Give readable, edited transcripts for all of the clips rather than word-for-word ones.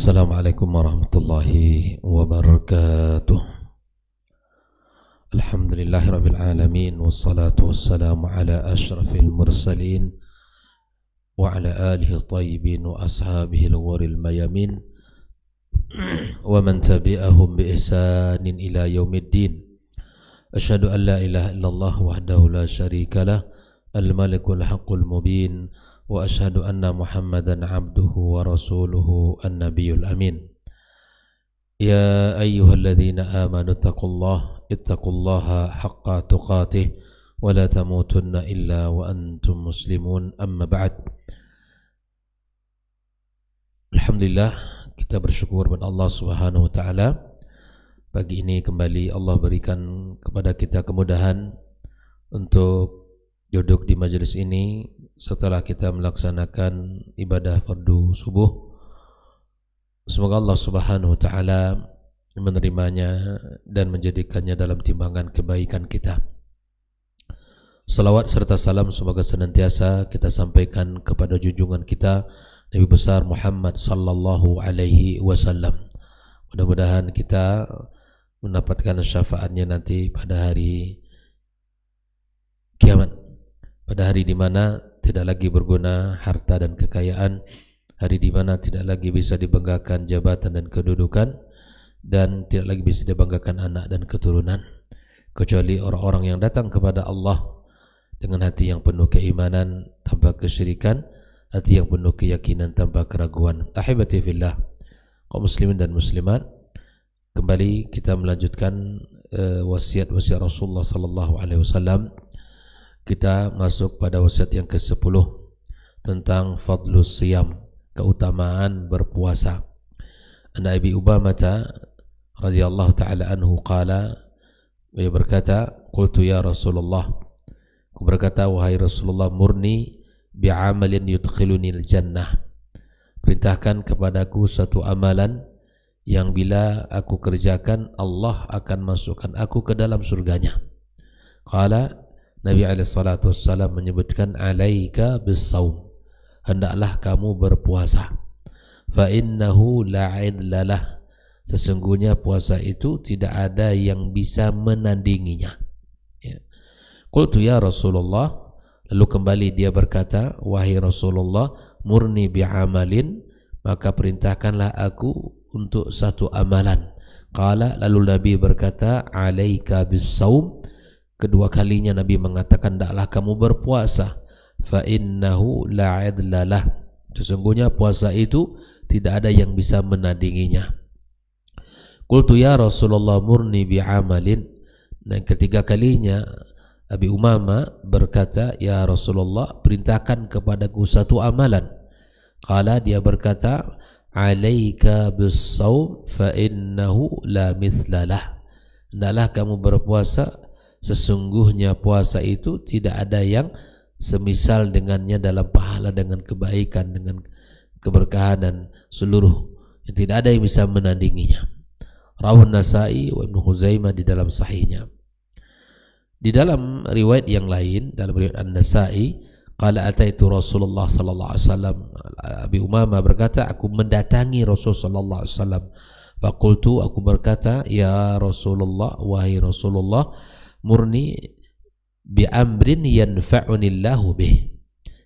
Assalamualaikum warahmatullahi wabarakatuh. Alhamdulillahirabbil alamin wassalatu wassalamu ala asyrafil mursalin wa ala alihi thayyibin wa ashabihi al-ghurril mayamin wa man tabi'ahum bi ihsanin ila yaumiddin. Asyhadu an la ilaha illallah wahdahu la syarika lah al-malikul haqqul mubin wa asyhadu anna Muhammadan abduhu wa rasuluhu an-nabiyul amin. Ya ayyuhalladzina amanu ittaqullaha haqqa tuqatih wa la tamutunna illa wa antum muslimun, amma ba'd. Alhamdulillah, kita bersyukur kepada Allah Subhanahu wa taala. Pagi ini kembali Allah berikan kepada kita kemudahan untuk duduk di majelis ini setelah kita melaksanakan ibadah fardu subuh. Semoga Allah Subhanahu wa taala menerimanya dan menjadikannya dalam timbangan kebaikan kita. Salawat serta salam semoga senantiasa kita sampaikan kepada junjungan kita Nabi besar Muhammad sallallahu alaihi wasallam. Mudah-mudahan kita mendapatkan syafaatnya nanti pada hari kiamat, pada hari di mana tidak lagi berguna harta dan kekayaan, hari di mana tidak lagi bisa dibanggakan jabatan dan kedudukan, dan tidak lagi bisa dibanggakan anak dan keturunan, kecuali orang-orang yang datang kepada Allah dengan hati yang penuh keimanan tanpa kesyirikan, hati yang penuh keyakinan tanpa keraguan. Ahibati fillah, kaum muslimin dan muslimat, kembali kita melanjutkan wasiat-wasiat Rasulullah sallallahu alaihi wasallam. Kita masuk pada wasiat yang ke-10 tentang fadlus siyam, keutamaan berpuasa. An Abi Umamah radhiyallahu taala anhu qala, beliau berkata, qultu ya Rasulullah, aku berkata wahai Rasulullah, murni bi'amalin yudkhiluni al-jannah, perintahkan kepadaku satu amalan yang bila aku kerjakan Allah akan masukkan aku ke dalam surganya. Qala, Nabi alaihissalatu wassalam menyebutkan, alaika bis-saum, hendaklah kamu berpuasa. Fa innahu la idlalah, sesungguhnya puasa itu tidak ada yang bisa menandinginya. Ya. Qultu ya Rasulullah, lalu kembali dia berkata, wahai Rasulullah, murni bi'amalin, maka perintahkanlah aku untuk satu amalan. Qala, lalu Nabi berkata, alaika bis-saum, kedua kalinya Nabi mengatakan, hendaklah kamu berpuasa. Fa innahu la idlalah, sesungguhnya puasa itu tidak ada yang bisa menandinginya. Qultu ya Rasulullah murni bi'amalin, dan ketiga kalinya Abi Umamah berkata, ya Rasulullah, perintahkan kepadaku satu amalan. Qala, dia berkata, alaika bis-saum fa innahu la mithlalah, hendaklah kamu berpuasa, sesungguhnya puasa itu tidak ada yang semisal dengannya dalam pahala, dengan kebaikan, dengan keberkahan dan seluruh, yang tidak ada yang bisa menandinginya. Rawahun Nasa'i wa Ibnu Huzaimah di dalam sahihnya. Di dalam riwayat yang lain, dalam riwayat An-Nasa'i, qala ataitu Rasulullah sallallahu alaihi wasallam, Abi Umamah berkata, aku mendatangi Rasul sallallahu alaihi wasallam. Faqultu, aku berkata, ya Rasulullah, wahai Rasulullah, murni bi'amrin yanfa'unillahu bih.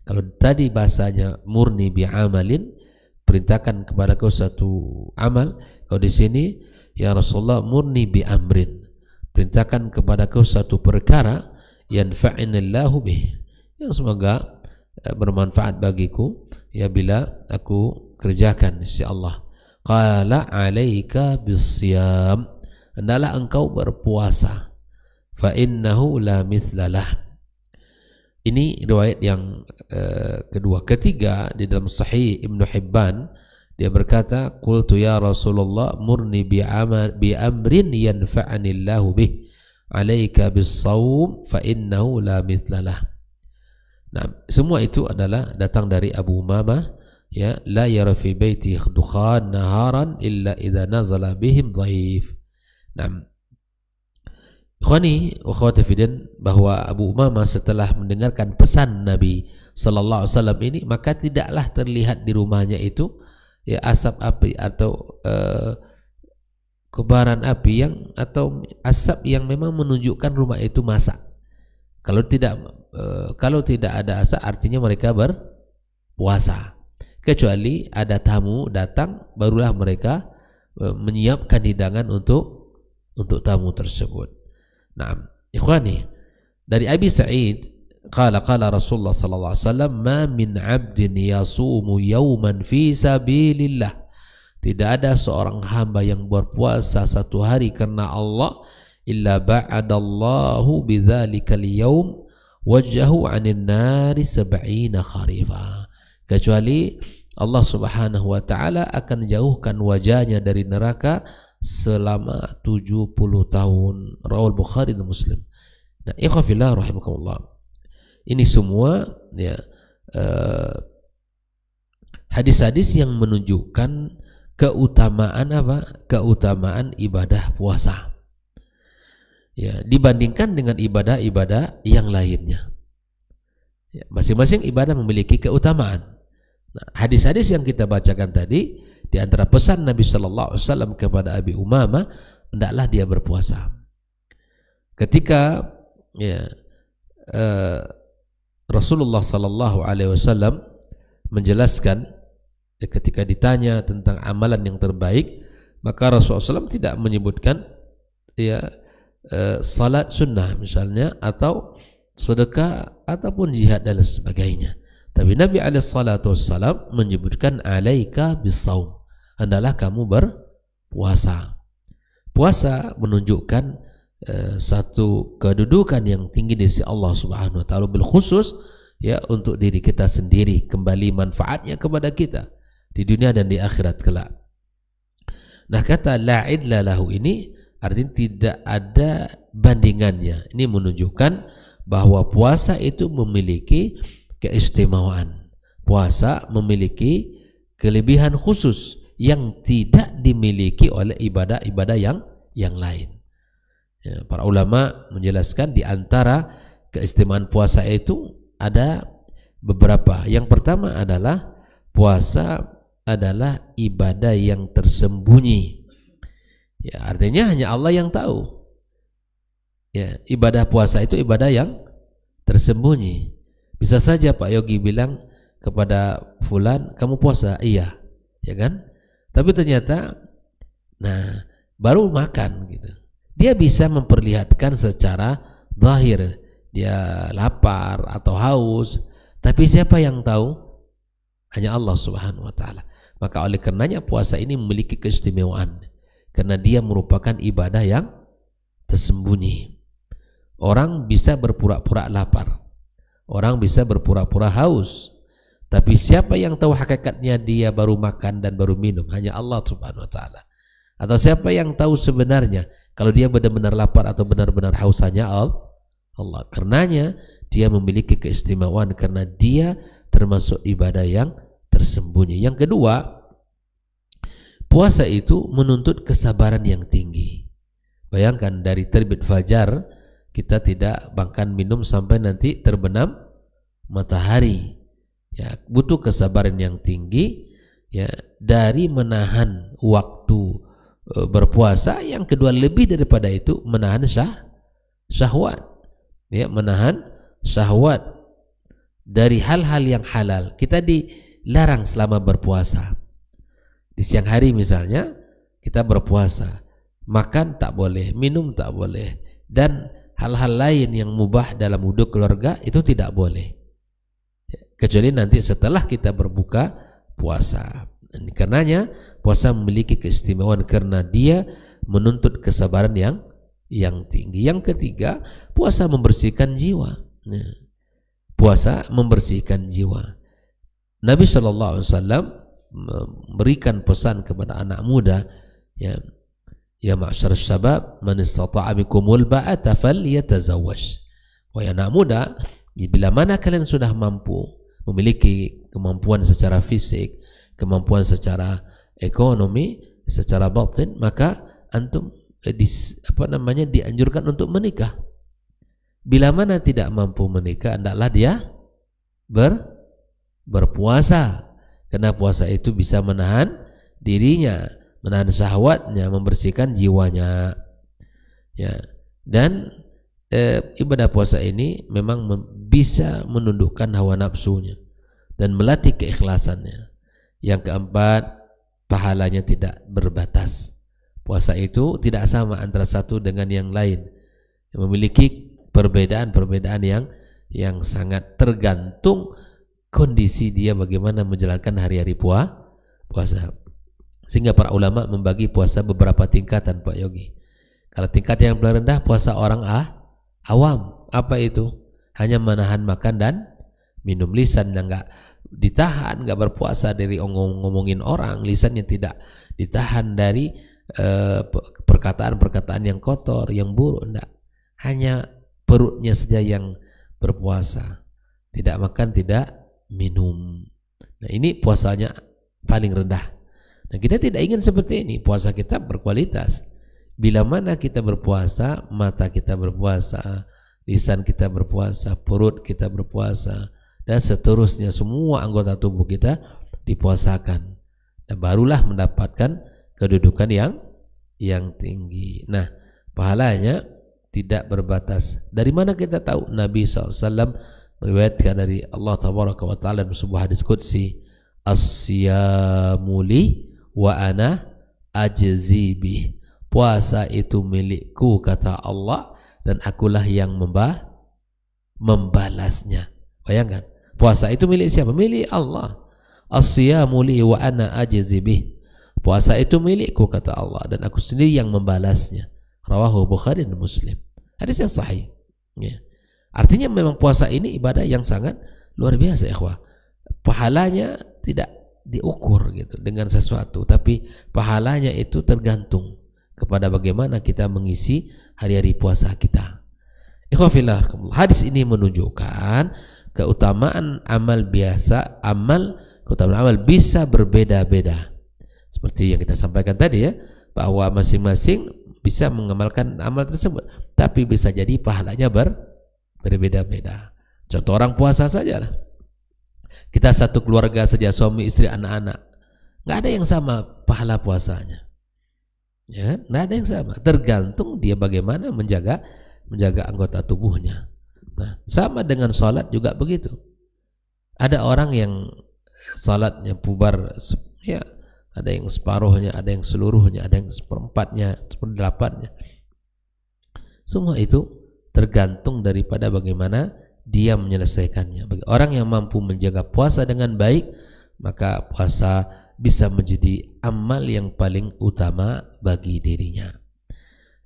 Kalau tadi bahasanya murni bi'amalin, perintahkan kepadaku satu amal. Kalau di sini, ya Rasulullah, murni bi'amrin, perintahkan kepadaku satu perkara, yanfa'unillahu bih, yang semoga bermanfaat bagiku ya bila aku kerjakan insyaallah. Qala alaika bisyam, hendaklah engkau berpuasa. Fa innahu la mithlalah. Ini riwayat yang kedua. Ketiga, di dalam Sahih Ibnu Hibban, dia berkata, qultu ya Rasulullah murni bi'amrin yanfa'anillahu bih, alaika bis-saum fa innahu la mithlalah. Nah, semua itu adalah datang dari Abu Umamah, ya, la yara fi baiti dukhan naharan illa idza nazala bihim dhaif. Nah, ikhwani wa akhwati fiddin, bahwa Abu Umamah setelah mendengarkan pesan Nabi sallallahu alaihi wasallam ini, maka tidaklah terlihat di rumahnya itu ya asap api atau kobaran api atau asap yang memang menunjukkan rumah itu masak. Kalau tidak ada asap artinya mereka berpuasa. Kecuali ada tamu datang, barulah mereka menyiapkan hidangan untuk tamu tersebut. Nah, ikhwani, dari Abi Sa'id qala Rasulullah sallallahu alaihi wasallam, "Ma min 'abdin yasumu yawman fi sabilillah." Tidak ada seorang hamba yang berpuasa satu hari karena Allah, illa ba'adallahu bidzalikal yawm wajhahu 'anil nari 70 kharifa. Kecuali Allah Subhanahu wa taala akan jauhkan wajahnya dari neraka selama 70 tahun. Rawal Bukhari dan Muslim. Nah, ikhwafillah rahimakumullah. Ini semua ya hadis-hadis yang menunjukkan keutamaan apa? Keutamaan ibadah puasa. Ya, dibandingkan dengan ibadah-ibadah yang lainnya. Ya, masing-masing ibadah memiliki keutamaan. Nah, hadis-hadis yang kita bacakan tadi, di antara pesan Nabi Sallallahu Alaihi Wasallam kepada Abi Umamah, hendaklah dia berpuasa. Ketika ya, Rasulullah Sallallahu Alaihi Wasallam menjelaskan, ketika ditanya tentang amalan yang terbaik, maka Rasulullah SAW tidak menyebutkan ya salat sunnah misalnya, atau sedekah, ataupun jihad dan sebagainya. Tapi Nabi SAW menyebutkan alaika bissaum, hendaklah kamu berpuasa. Puasa menunjukkan satu kedudukan yang tinggi di sisi Allah Subhanahu wa taala, bil khusus ya untuk diri kita sendiri, kembali manfaatnya kepada kita di dunia dan di akhirat kelak. Nah, kata la idla lahu ini artinya tidak ada bandingannya. Ini menunjukkan bahwa puasa itu memiliki keistimewaan. Puasa memiliki kelebihan khusus yang tidak dimiliki oleh ibadah-ibadah yang lain. Ya, para ulama menjelaskan di antara keistimewaan puasa itu ada beberapa. Yang pertama adalah puasa adalah ibadah yang tersembunyi. Ya, artinya hanya Allah yang tahu. Ya, ibadah puasa itu ibadah yang tersembunyi. Bisa saja Pak Yogi bilang kepada fulan, kamu puasa? Iya, ya kan? Tapi ternyata, nah, baru makan gitu. Dia bisa memperlihatkan secara zahir dia lapar atau haus, tapi siapa yang tahu? Hanya Allah Subhanahu wa taala. Maka oleh karenanya puasa ini memiliki keistimewaan, karena dia merupakan ibadah yang tersembunyi. Orang bisa berpura-pura lapar, orang bisa berpura-pura haus, tapi siapa yang tahu hakikatnya dia baru makan dan baru minum? Hanya Allah Subhanahu wa taala. Atau siapa yang tahu sebenarnya kalau dia benar-benar lapar atau benar-benar haus? Hanya Allah. Karenanya dia memiliki keistimewaan, karena dia termasuk ibadah yang tersembunyi. Yang kedua, puasa itu menuntut kesabaran yang tinggi. Bayangkan dari terbit fajar kita tidak makan minum sampai nanti terbenam matahari. Ya, butuh kesabaran yang tinggi ya, dari menahan waktu berpuasa. Yang kedua, lebih daripada itu, menahan syahwat. Ya, menahan syahwat dari hal-hal yang halal. Kita dilarang selama berpuasa. Di siang hari misalnya kita berpuasa, makan tak boleh, minum tak boleh, dan hal-hal lain yang mubah dalam wudhu keluarga itu tidak boleh, kecuali nanti setelah kita berbuka puasa. Dan karenanya puasa memiliki keistimewaan karena dia menuntut kesabaran yang tinggi. Yang ketiga, puasa membersihkan jiwa. Puasa membersihkan jiwa. Nabi SAW memberikan pesan kepada anak muda, ya ma'syar syabab, man istata'a bikumul ba'ata falyatazawwaj. Wahai anak muda, bila mana kalian sudah mampu, memiliki kemampuan secara fisik, kemampuan secara ekonomi, secara batin, maka antum dianjurkan untuk menikah. Bila mana tidak mampu menikah, hendaklah dia berpuasa. Karena puasa itu bisa menahan dirinya, menahan syahwatnya, membersihkan jiwanya. Ya. Dan ibadah puasa ini memang bisa menundukkan hawa nafsunya dan melatih keikhlasannya. Yang keempat, pahalanya tidak berbatas. Puasa itu tidak sama antara satu dengan yang lain, memiliki perbedaan-perbedaan yang sangat tergantung kondisi dia bagaimana menjalankan hari-hari puasa. Sehingga para ulama membagi puasa beberapa tingkatan, Pak Yogi. Kalau tingkat yang paling rendah, puasa orang awam. Apa itu? Hanya menahan makan dan minum. Lisan yang enggak ditahan, enggak berpuasa dari ngomongin orang. Lisannya tidak ditahan dari perkataan-perkataan yang kotor, yang buruk. Enggak. Hanya perutnya saja yang berpuasa. Tidak makan, tidak minum. Nah, ini puasanya paling rendah. Nah, kita tidak ingin seperti ini. Puasa kita berkualitas. Bila mana kita berpuasa, mata kita berpuasa, lisan kita berpuasa, perut kita berpuasa, dan seterusnya, semua anggota tubuh kita dipuasakan. Dan barulah mendapatkan kedudukan yang tinggi. Nah, pahalanya tidak berbatas. Dari mana kita tahu? Nabi SAW meriwayatkan dari Allah Tabaraka wa Ta'ala dalam sebuah hadis qudsi, as-siyamu li wa ana ajzi bih. Puasa itu milikku, kata Allah, dan akulah yang membalasnya. Bayangkan, puasa itu milik siapa? Milik Allah. As-siyamu li wa ana ajzi bih. Puasa itu milikku, kata Allah, dan aku sendiri yang membalasnya. Rawahu Bukhari dan Muslim. Hadis yang sahih. Ya. Artinya memang puasa ini ibadah yang sangat luar biasa, ikhwah. Pahalanya tidak diukur gitu dengan sesuatu, tapi pahalanya itu tergantung kepada bagaimana kita mengisi hari-hari puasa kita. Ikhwah fillah, hadis ini menunjukkan keutamaan amal biasa, keutamaan amal bisa berbeda-beda. Seperti yang kita sampaikan tadi ya, bahwa masing-masing bisa mengamalkan amal tersebut, tapi bisa jadi pahalanya berbeda-beda. Contoh orang puasa saja lah. Kita satu keluarga saja, suami, istri, anak-anak, nggak ada yang sama pahala puasanya. Ya, nggak ada yang sama. Tergantung dia bagaimana menjaga anggota tubuhnya. Nah, sama dengan sholat juga begitu. Ada orang yang sholatnya pubar, ya, ada yang separuhnya, ada yang seluruhnya, ada yang seperempatnya, seperdelapannya. Semua itu tergantung daripada bagaimana dia menyelesaikannya. Bagi orang yang mampu menjaga puasa dengan baik, maka puasa bisa menjadi amal yang paling utama bagi dirinya.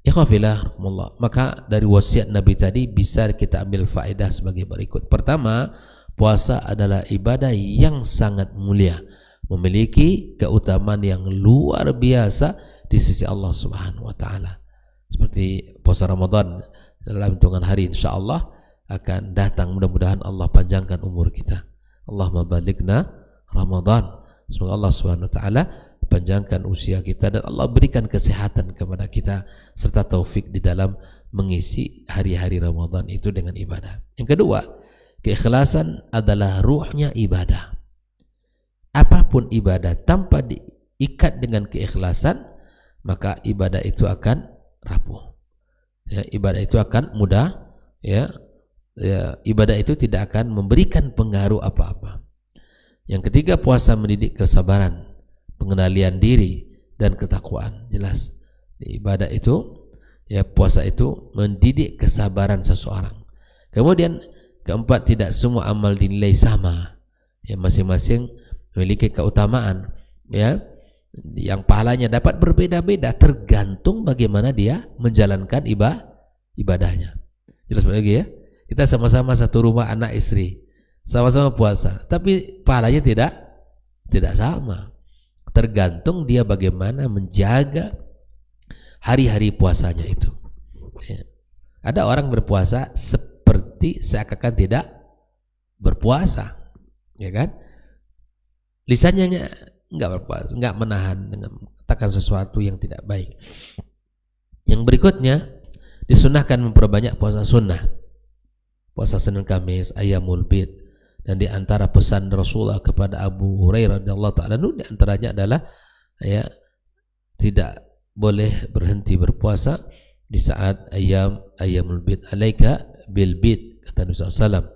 Ikhwah fillah, maka dari wasiat Nabi tadi bisa kita ambil faedah sebagai berikut. Pertama, puasa adalah ibadah yang sangat mulia, memiliki keutamaan yang luar biasa di sisi Allah Subhanahu wa taala. Seperti puasa Ramadan dalam hitungan hari, insyaallah akan datang, mudah-mudahan Allah panjangkan umur kita. Allahumma balighna Ramadan. Semoga Allah Subhanahu wa taala panjangkan usia kita dan Allah berikan kesehatan kepada kita serta taufik di dalam mengisi hari-hari Ramadan itu dengan ibadah. Yang kedua, keikhlasan adalah ruhnya ibadah. Apapun ibadah tanpa diikat dengan keikhlasan, maka ibadah itu akan rapuh. Ya, ibadah itu akan mudah, ya, ibadah itu tidak akan memberikan pengaruh apa-apa. Yang ketiga, puasa mendidik kesabaran, pengendalian diri, dan ketakwaan. Jelas, ibadah itu, ya, puasa itu mendidik kesabaran seseorang. Kemudian keempat, tidak semua amal dinilai sama. Ya, masing-masing memiliki keutamaan. Ya, yang pahalanya dapat berbeda-beda tergantung bagaimana dia menjalankan ibadahnya. Jelas lagi ya. Kita sama-sama satu rumah, anak istri, sama-sama puasa, tapi pahalanya tidak sama. Tergantung dia bagaimana menjaga hari-hari puasanya itu. Ya. Ada orang berpuasa seperti seakan-akan tidak berpuasa, ya kan? Lisannya enggak berpuasa, enggak menahan dengan katakan sesuatu yang tidak baik. Yang berikutnya, disunahkan memperbanyak puasa sunnah. Puasa Senin Kamis, Ayyamul Bid, Dan di antara pesan Rasulullah kepada Abu Hurairah radhiyallahu ta'ala di antaranya adalah ya tidak boleh berhenti berpuasa di saat ayyamul bid. Alaika bil bid, kata Nabi SAW,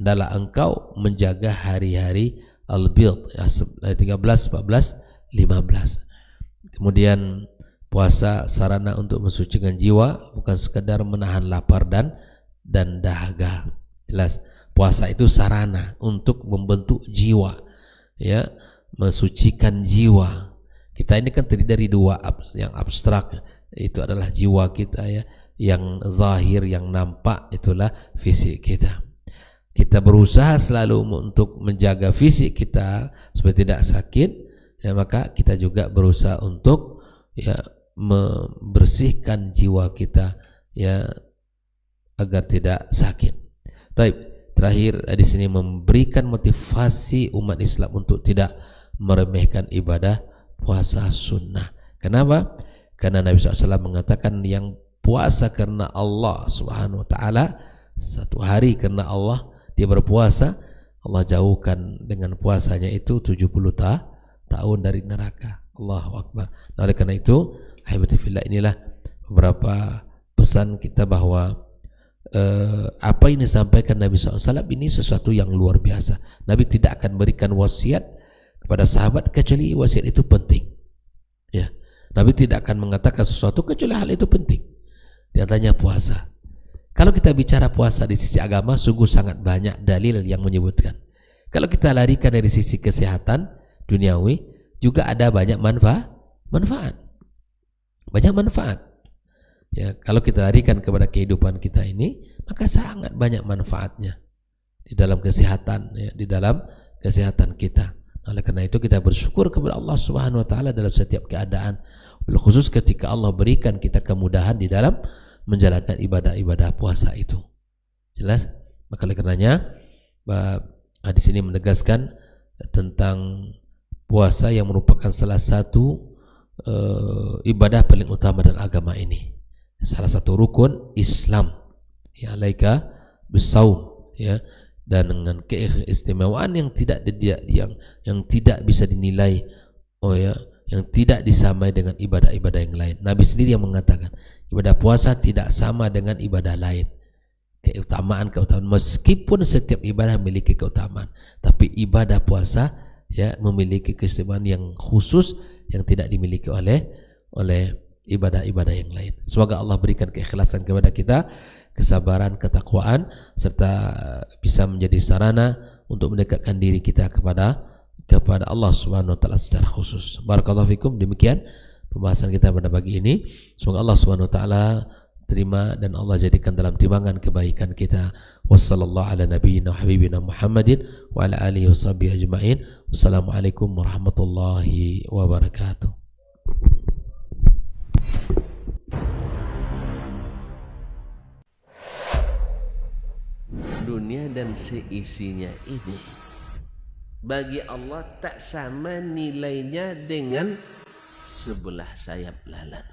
adalah engkau menjaga hari-hari al-bid, 13, 14, 15. Kemudian puasa sarana untuk mensucikan jiwa, bukan sekadar menahan lapar dan dahaga. Jelas, puasa itu sarana untuk membentuk jiwa, ya, mensucikan jiwa. Kita ini kan terdiri dari dua, yang abstrak itu adalah jiwa kita, ya, yang zahir, yang nampak itulah fisik kita. Kita berusaha selalu untuk menjaga fisik kita supaya tidak sakit, ya, maka kita juga berusaha untuk ya membersihkan jiwa kita, ya, agar tidak sakit. Baik, terakhir di sini memberikan motivasi umat Islam untuk tidak meremehkan ibadah puasa sunnah. Kenapa? Karena Nabi SAW mengatakan yang puasa karena Allah Subhanahu wa ta'ala, satu hari karena Allah dia berpuasa, Allah jauhkan dengan puasanya itu 70 tahun dari neraka. Allahu Akbar. Nah, oleh karena itu, ahibati fillah, inilah beberapa pesan kita bahwa apa yang disampaikan Nabi SAW ini sesuatu yang luar biasa. Nabi tidak akan berikan wasiat kepada sahabat kecuali wasiat itu penting, ya. Nabi tidak akan mengatakan sesuatu kecuali hal itu penting. Di antaranya puasa. Kalau kita bicara puasa di sisi agama, sungguh sangat banyak dalil yang menyebutkan. Kalau kita larikan dari sisi kesehatan duniawi, juga ada banyak manfaat. Banyak manfaat. Ya, kalau kita larikan kepada kehidupan kita ini, maka sangat banyak manfaatnya di dalam kesehatan, ya, di dalam kesehatan kita. Oleh karena itu kita bersyukur kepada Allah Subhanahu wa taala dalam setiap keadaan, khusus ketika Allah berikan kita kemudahan di dalam menjalankan ibadah-ibadah puasa itu. Jelas? Maka oleh karenanya hadis ini menegaskan tentang puasa yang merupakan salah satu ibadah paling utama dalam agama ini. Salah satu rukun Islam, ya, alaika bisaum, ya, dan dengan keistimewaan yang tidak bisa dinilai, yang tidak disamai dengan ibadah-ibadah yang lain. Nabi sendiri yang mengatakan ibadah puasa tidak sama dengan ibadah lain. Keutamaan meskipun setiap ibadah memiliki keutamaan, tapi ibadah puasa, ya, memiliki keistimewaan yang khusus yang tidak dimiliki oleh ibadah-ibadah yang lain. Semoga Allah berikan keikhlasan kepada kita, kesabaran, ketakwaan, serta bisa menjadi sarana untuk mendekatkan diri kita kepada Allah Subhanahu wa taala secara khusus. Barakallahu fikum. Demikian pembahasan kita pada pagi ini. Semoga Allah Subhanahu wa taala terima dan Allah jadikan dalam timbangan kebaikan kita. Wassallallahu ala nabiyyina habibina Muhammadin wa ala alihi washabihi ajmain. Wassalamualaikum warahmatullahi wabarakatuh. Dunia dan seisinya ini bagi Allah tak sama nilainya dengan sebelah sayap lalat.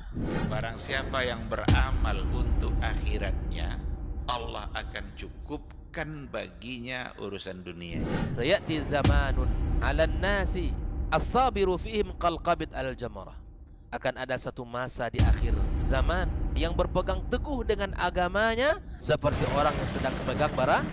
Barang siapa yang beramal untuk akhiratnya, Allah akan cukupkan baginya urusan dunia. Sayati zamanun 'alan nasi as-sabiru fihim qalqabit al-jamarah. Akan ada satu masa di akhir zaman yang berpegang teguh dengan agamanya seperti orang yang sedang memegang bara